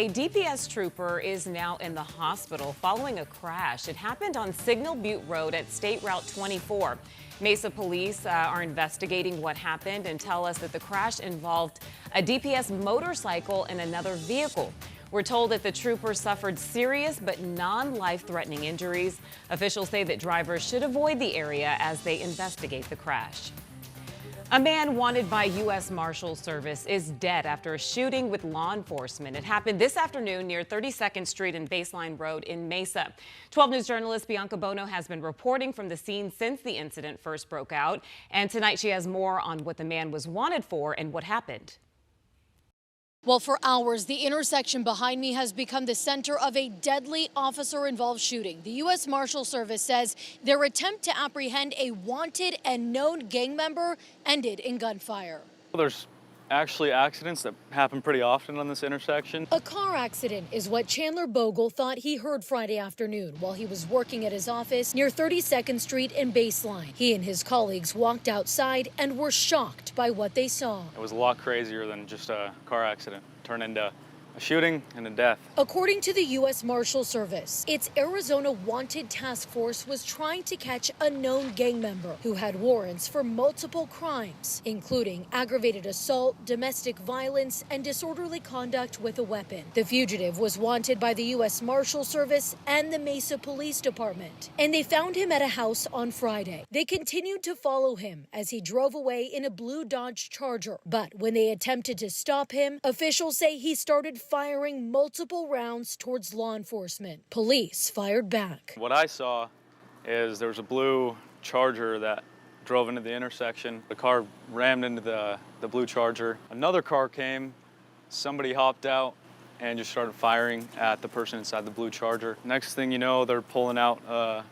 A DPS trooper is now in the hospital following a crash. It happened on Signal Butte Road at State Route 24. Mesa police are investigating what happened and tell us that the crash involved a DPS motorcycle and another vehicle. We're told that the trooper suffered serious but non-life-threatening injuries. Officials say that drivers should avoid the area as they investigate the crash. A man wanted by U.S. Marshal Service is dead after a shooting with law enforcement. It happened this afternoon near 32nd Street and Baseline Road in Mesa. 12 News journalist Bianca Bono has been reporting from the scene since the incident first broke out. And tonight she has more on what the man was wanted for and what happened. Well, for hours, the intersection behind me has become the center of a deadly officer-involved shooting. The U.S. Marshal Service says their attempt to apprehend a wanted and known gang member ended in gunfire. There's actually accidents that happen pretty often on this intersection. A car accident is what Chandler Bogle thought he heard Friday afternoon while he was working at his office near 32nd Street and Baseline. He and his colleagues walked outside and were shocked by what they saw. It was a lot crazier than just a car accident. It turned into a shooting and a death. According to the U.S. Marshal Service, its Arizona Wanted Task Force was trying to catch a known gang member who had warrants for multiple crimes, including aggravated assault, domestic violence, and disorderly conduct with a weapon. The fugitive was wanted by the U.S. Marshal Service and the Mesa Police Department, and they found him at a house on Friday. They continued to follow him as he drove away in a blue Dodge Charger, but when they attempted to stop him, officials say he started firing multiple rounds towards law enforcement. Police fired back. What I saw is there was a blue Charger that drove into the intersection. The car rammed into the blue Charger. Another car came, somebody hopped out and just started firing at the person inside the blue Charger. Next thing you know, they're pulling out a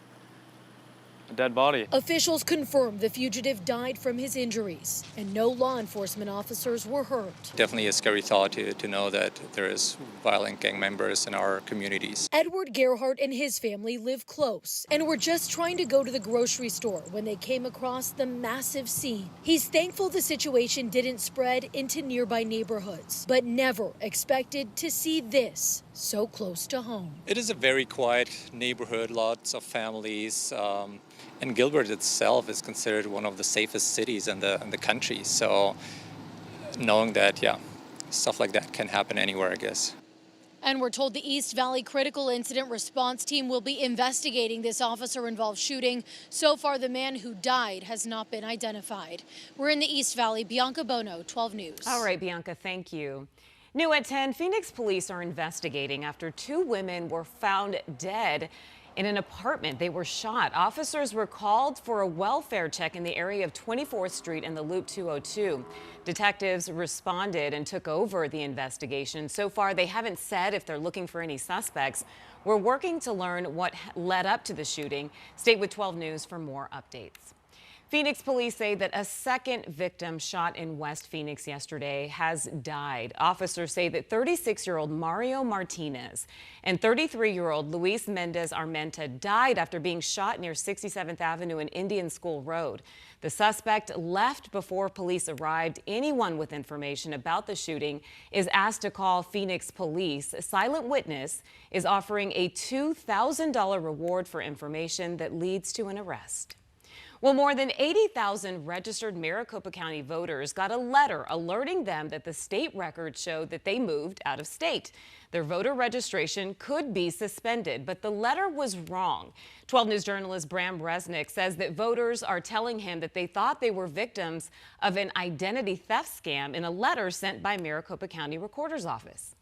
dead body. Officials confirmed the fugitive died from his injuries, and no law enforcement officers were hurt. Definitely a scary thought to know that there is violent gang members in our communities. Edward Gerhardt and his family live close and were just trying to go to the grocery store when they came across the massive scene. He's thankful the situation didn't spread into nearby neighborhoods, but never expected to see this so close to home. It is a very quiet neighborhood, lots of families. And Gilbert itself is considered one of the safest cities in the country. So knowing that, yeah, stuff like that can happen anywhere, I guess. And we're told the East Valley Critical Incident Response Team will be investigating this officer-involved shooting. So far, the man who died has not been identified. We're in the East Valley. Bianca Bono, 12 News. All right, Bianca, thank you. New at 10, Phoenix police are investigating after two women were found dead in an apartment. They were shot. Officers were called for a welfare check in the area of 24th Street and the Loop 202. Detectives responded and took over the investigation. So far, they haven't said if they're looking for any suspects. We're working to learn what led up to the shooting. Stay with 12 News for more updates. Phoenix police say that a second victim shot in West Phoenix yesterday has died. Officers say that 36-year-old Mario Martinez and 33-year-old Luis Mendez Armenta died after being shot near 67th Avenue and Indian School Road. The suspect left before police arrived. Anyone with information about the shooting is asked to call Phoenix police. A silent witness is offering a $2,000 reward for information that leads to an arrest. Well, more than 80,000 registered Maricopa County voters got a letter alerting them that the state record showed that they moved out of state. Their voter registration could be suspended, but the letter was wrong. 12 News journalist Bram Resnick says that voters are telling him that they thought they were victims of an identity theft scam in a letter sent by Maricopa County Recorder's Office.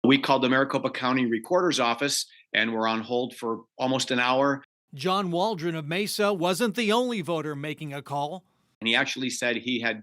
We called the Maricopa County Recorder's Office and were on hold for almost an hour. John Waldron of Mesa wasn't the only voter making a call. And he actually said he had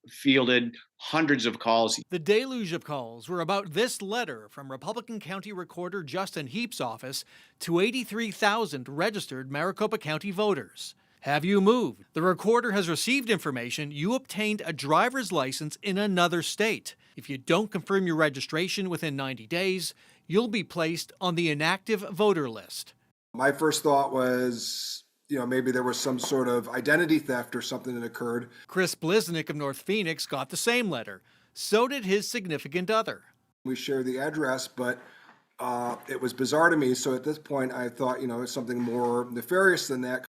fielded hundreds of calls. The deluge of calls were about this letter from Republican County Recorder Justin Heap's office to 83,000 registered Maricopa County voters. Have you moved? The recorder has received information you obtained a driver's license in another state. If you don't confirm your registration within 90 days, you'll be placed on the inactive voter list. My first thought was, maybe there was some sort of identity theft or something that occurred. Chris Bliznick of North Phoenix got the same letter. So did his significant other. We share the address, but it was bizarre to me. So at this point, I thought, it's something more nefarious than that.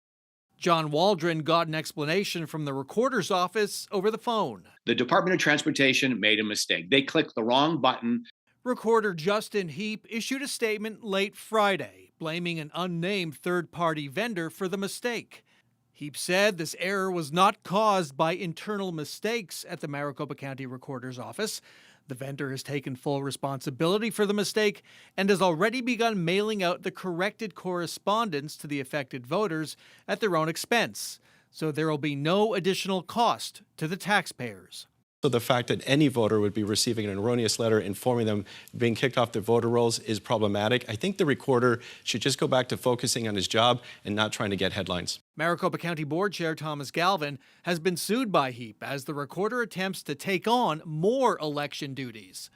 John Waldron got an explanation from the recorder's office over the phone. The Department of Transportation made a mistake. They clicked the wrong button. Recorder Justin Heap issued a statement late Friday, blaming an unnamed third-party vendor for the mistake. Heap said this error was not caused by internal mistakes at the Maricopa County Recorder's office. The vendor has taken full responsibility for the mistake and has already begun mailing out the corrected correspondence to the affected voters at their own expense, so there will be no additional cost to the taxpayers. So the fact that any voter would be receiving an erroneous letter informing them being kicked off their voter rolls is problematic. I think the recorder should just go back to focusing on his job and not trying to get headlines. Maricopa County Board Chair Thomas Galvin has been sued by Heap as the recorder attempts to take on more election duties.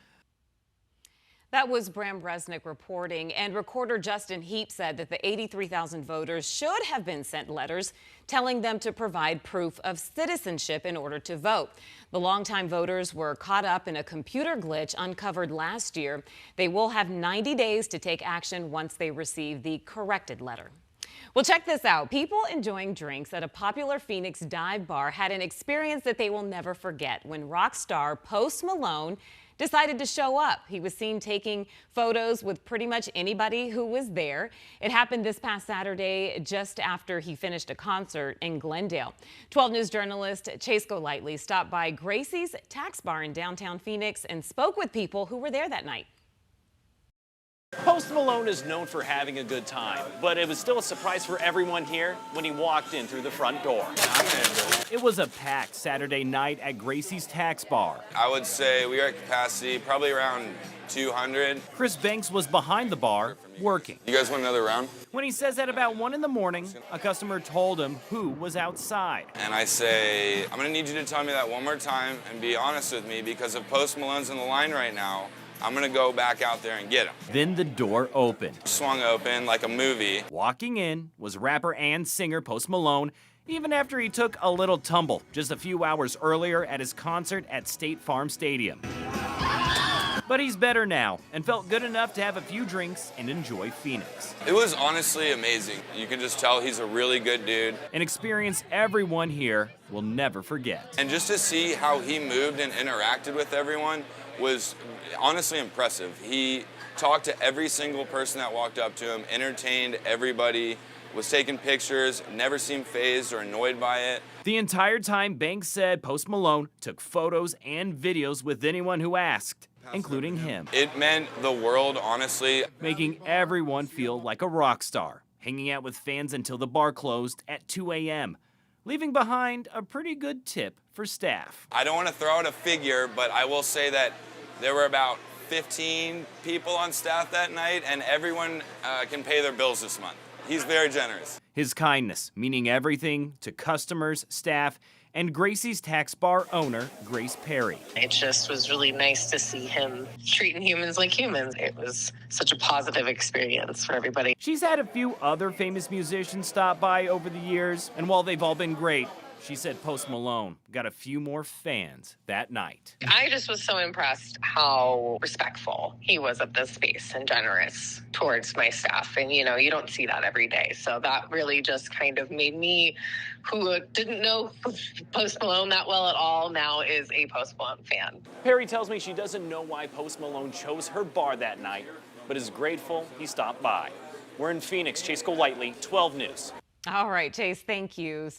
That was Bram Resnick reporting, and recorder Justin Heap said that the 83,000 voters should have been sent letters telling them to provide proof of citizenship in order to vote. The longtime voters were caught up in a computer glitch uncovered last year. They will have 90 days to take action once they receive the corrected letter. Well, check this out. People enjoying drinks at a popular Phoenix dive bar had an experience that they will never forget when rock star Post Malone decided to show up. He was seen taking photos with pretty much anybody who was there. It happened this past Saturday just after he finished a concert in Glendale. 12 News journalist Chase Golightly stopped by Gracie's Tax Bar in downtown Phoenix and spoke with people who were there that night. Post Malone is known for having a good time, but it was still a surprise for everyone here when he walked in through the front door. It was a packed Saturday night at Gracie's Tax Bar. I would say we are at capacity, probably around 200. Chris Banks was behind the bar, working. You guys want another round? When he says that about 1 in the morning, a customer told him who was outside. And I say, I'm gonna need you to tell me that one more time and be honest with me, because if Post Malone's in the line right now, I'm gonna go back out there and get him. Then the door opened. Swung open like a movie. Walking in was rapper and singer Post Malone, even after he took a little tumble just a few hours earlier at his concert at State Farm Stadium. But he's better now and felt good enough to have a few drinks and enjoy Phoenix. It was honestly amazing. You can just tell he's a really good dude. An experience everyone here will never forget. And just to see how he moved and interacted with everyone was honestly impressive. He talked to every single person that walked up to him, entertained everybody, was taking pictures, never seemed fazed or annoyed by it. The entire time, Banks said Post Malone took photos and videos with anyone who asked, including him. It meant the world, honestly. Making everyone feel like a rock star, hanging out with fans until the bar closed at 2 a.m., leaving behind a pretty good tip for staff. I don't want to throw out a figure, but I will say that there were about 15 people on staff that night, and everyone can pay their bills this month. He's very generous. His kindness, meaning everything to customers, staff, and Gracie's Tax Bar owner, Grace Perry. It just was really nice to see him treating humans like humans. It was such a positive experience for everybody. She's had a few other famous musicians stop by over the years, and while they've all been great, she said Post Malone got a few more fans that night. I just was so impressed how respectful he was at this space and generous towards my staff. And, you don't see that every day. So that really just kind of made me, who didn't know Post Malone that well at all, now is a Post Malone fan. Perry tells me she doesn't know why Post Malone chose her bar that night, but is grateful he stopped by. We're in Phoenix. Chase Golightly, 12 News. All right, Chase, thank you.